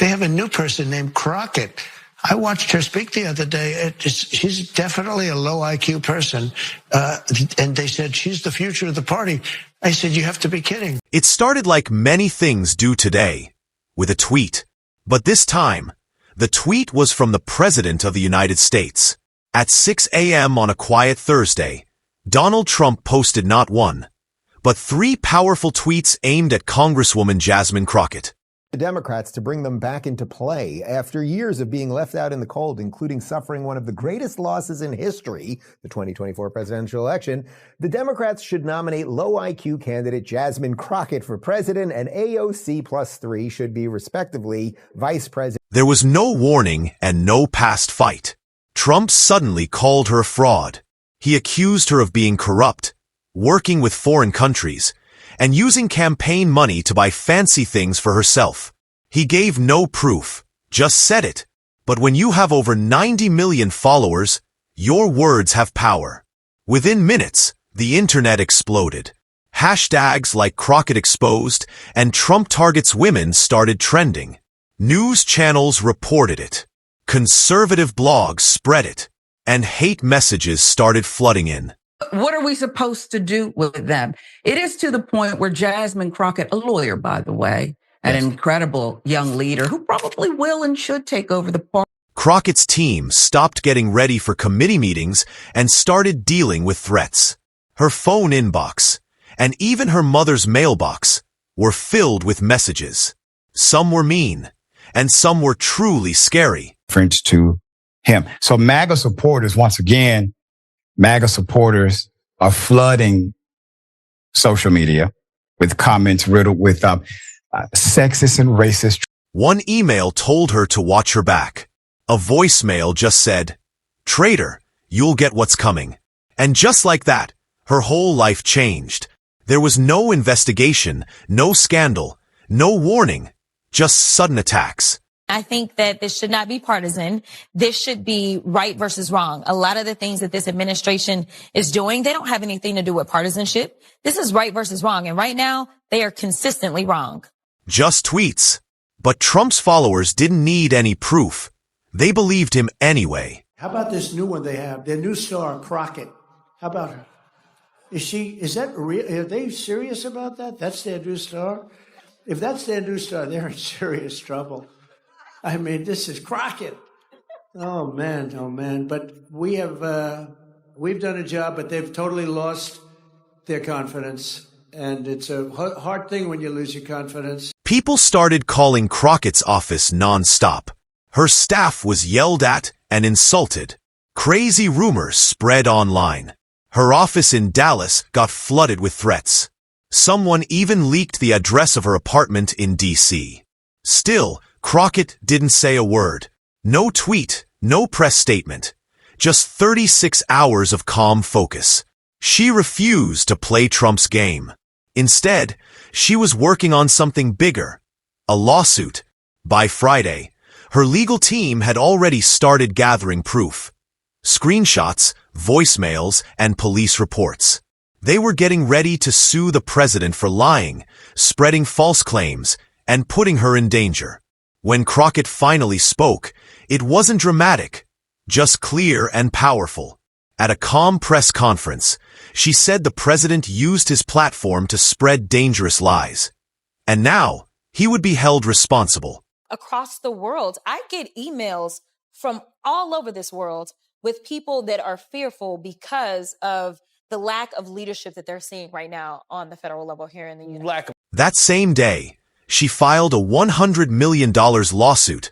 They have a new person named Crockett. I watched her speak the other day. She's definitely a low IQ person. And they said, she's the future of the party. I said, you have to be kidding. It started like many things do today, with a tweet. But this time, the tweet was from the President of the United States. At 6 a.m. on a quiet Thursday, Donald Trump posted not one, but 3 powerful tweets aimed at Congresswoman Jasmine Crockett. The Democrats to bring them back into play after years of being left out in the cold, including suffering one of the greatest losses in history, the 2024 presidential election. The Democrats should nominate low IQ candidate Jasmine Crockett for president, and AOC plus 3 should be respectively vice president. There was no warning and no past fight. Trump suddenly called her a fraud. He accused her of being corrupt, working with foreign countries, and using campaign money to buy fancy things for herself. He gave no proof, just said it. But when you have over 90 million followers, your words have power. Within minutes, the internet exploded. Hashtags like Crockett exposed and Trump targets women started trending. News channels reported it. Conservative blogs spread it. And hate messages started flooding in. What are we supposed to do with them? It is to the point where Jasmine Crockett, a lawyer, by the way, an incredible young leader who probably will and should take over the party. Crockett's team stopped getting ready for committee meetings and started dealing with threats. Her phone inbox, and even her mother's mailbox, were filled with messages. Some were mean, and some were truly scary. French to him. So MAGA supporters, once again, MAGA supporters are flooding social media with comments riddled with sexist and racist. One email told her to watch her back. A voicemail just said, "Traitor, you'll get what's coming." And just like that, her whole life changed. There was no investigation, no scandal, no warning, just sudden attacks. I think that this should not be partisan. This should be right versus wrong. A lot of the things that this administration is doing, they don't have anything to do with partisanship. This is right versus wrong. And right now, they are consistently wrong. Just tweets. But Trump's followers didn't need any proof. They believed him anyway. How about this new one they have? Their new star, Crockett. How about her? Is that real? Are they serious about that? That's their new star? If that's their new star, they're in serious trouble. I mean, this is Crockett. Oh man. But we've done a job, but they've totally lost their confidence. And it's a hard thing when you lose your confidence. People started calling Crockett's office nonstop. Her staff was yelled at and insulted. Crazy rumors spread online. Her office in Dallas got flooded with threats. Someone even leaked the address of her apartment in D.C. Still, Crockett didn't say a word. No tweet, no press statement. Just 36 hours of calm focus. She refused to play Trump's game. Instead, she was working on something bigger. A lawsuit. By Friday, her legal team had already started gathering proof. Screenshots, voicemails, and police reports. They were getting ready to sue the president for lying, spreading false claims, and putting her in danger. When Crockett finally spoke, it wasn't dramatic, just clear and powerful. At a calm press conference, she said the president used his platform to spread dangerous lies. And now, he would be held responsible. Across the world, I get emails from all over this world with people that are fearful because of the lack of leadership that they're seeing right now on the federal level here in the United States. That same day, she filed a $100 million lawsuit,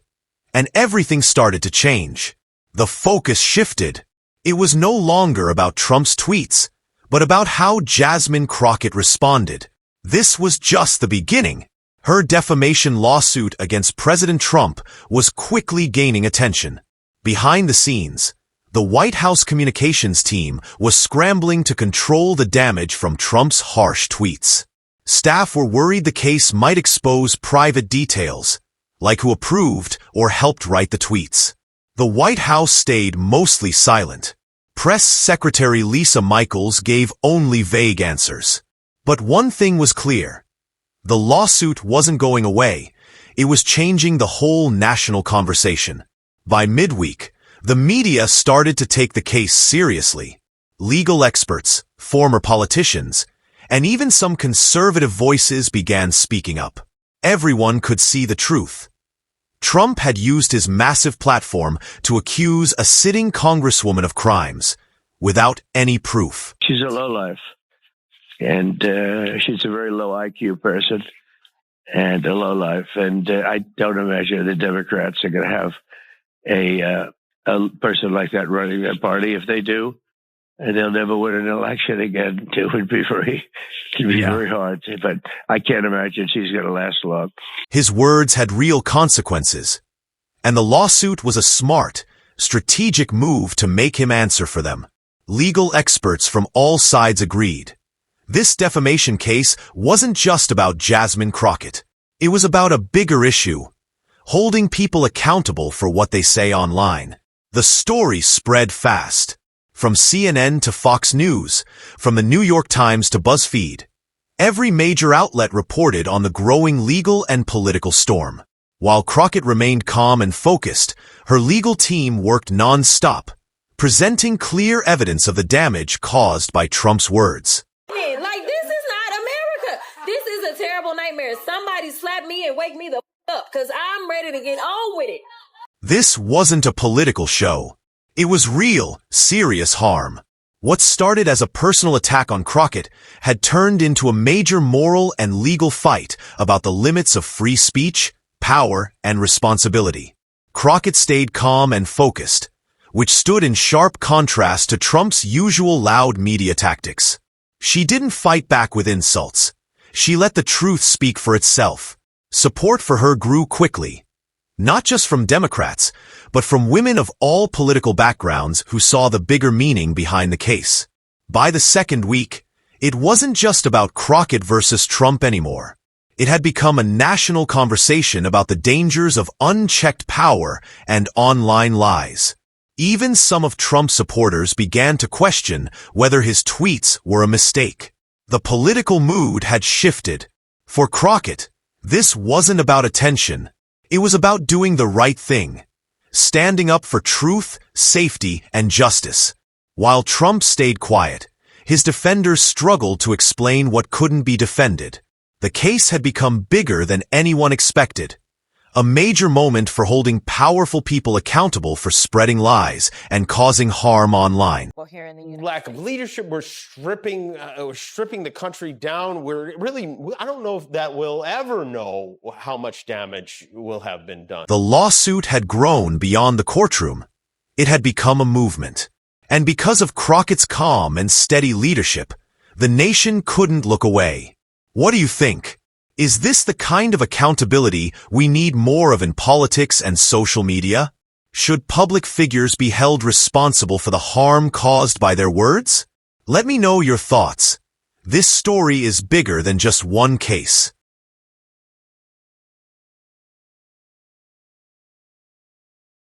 and everything started to change. The focus shifted. It was no longer about Trump's tweets, but about how Jasmine Crockett responded. This was just the beginning. Her defamation lawsuit against President Trump was quickly gaining attention. Behind the scenes, the White House communications team was scrambling to control the damage from Trump's harsh tweets. Staff were worried the case might expose private details, like who approved or helped write the tweets. The White House stayed mostly silent. Press Secretary Lisa Michaels gave only vague answers. But one thing was clear. The lawsuit wasn't going away. It was changing the whole national conversation. By midweek, the media started to take the case seriously. Legal experts, former politicians, and even some conservative voices began speaking up. Everyone could see the truth. Trump had used his massive platform to accuse a sitting congresswoman of crimes, without any proof. She's a lowlife, and she's a very low IQ person and a lowlife. And I don't imagine the Democrats are going to have a person like that running their party. If they do, and they'll never win an election again. It would be very hard. But I can't imagine she's going to last long. His words had real consequences, and the lawsuit was a smart, strategic move to make him answer for them. Legal experts from all sides agreed. This defamation case wasn't just about Jasmine Crockett. It was about a bigger issue, holding people accountable for what they say online. The story spread fast. From CNN to Fox News, from the New York Times to BuzzFeed, every major outlet reported on the growing legal and political storm. While Crockett remained calm and focused, her legal team worked non-stop, presenting clear evidence of the damage caused by Trump's words. Like, this is not America. This is a terrible nightmare. Somebody slap me and wake me the up, because I'm ready to get on with it. This wasn't a political show. It was real, serious harm. What started as a personal attack on Crockett had turned into a major moral and legal fight about the limits of free speech, power, and responsibility. Crockett stayed calm and focused, which stood in sharp contrast to Trump's usual loud media tactics. She didn't fight back with insults. She let the truth speak for itself. Support for her grew quickly, not just from Democrats, but from women of all political backgrounds who saw the bigger meaning behind the case. By the second week, it wasn't just about Crockett versus Trump anymore. It had become a national conversation about the dangers of unchecked power and online lies. Even some of Trump's supporters began to question whether his tweets were a mistake. The political mood had shifted. For Crockett, this wasn't about attention. It was about doing the right thing, standing up for truth, safety, and justice. While Trump stayed quiet, his defenders struggled to explain what couldn't be defended. The case had become bigger than anyone expected. A major moment for holding powerful people accountable for spreading lies and causing harm online. Lack of leadership. We're stripping the country down. I don't know if that we'll ever know how much damage will have been done. The lawsuit had grown beyond the courtroom. It had become a movement. And because of Crockett's calm and steady leadership, the nation couldn't look away. What do you think? Is this the kind of accountability we need more of in politics and social media? Should public figures be held responsible for the harm caused by their words? Let me know your thoughts. This story is bigger than just one case.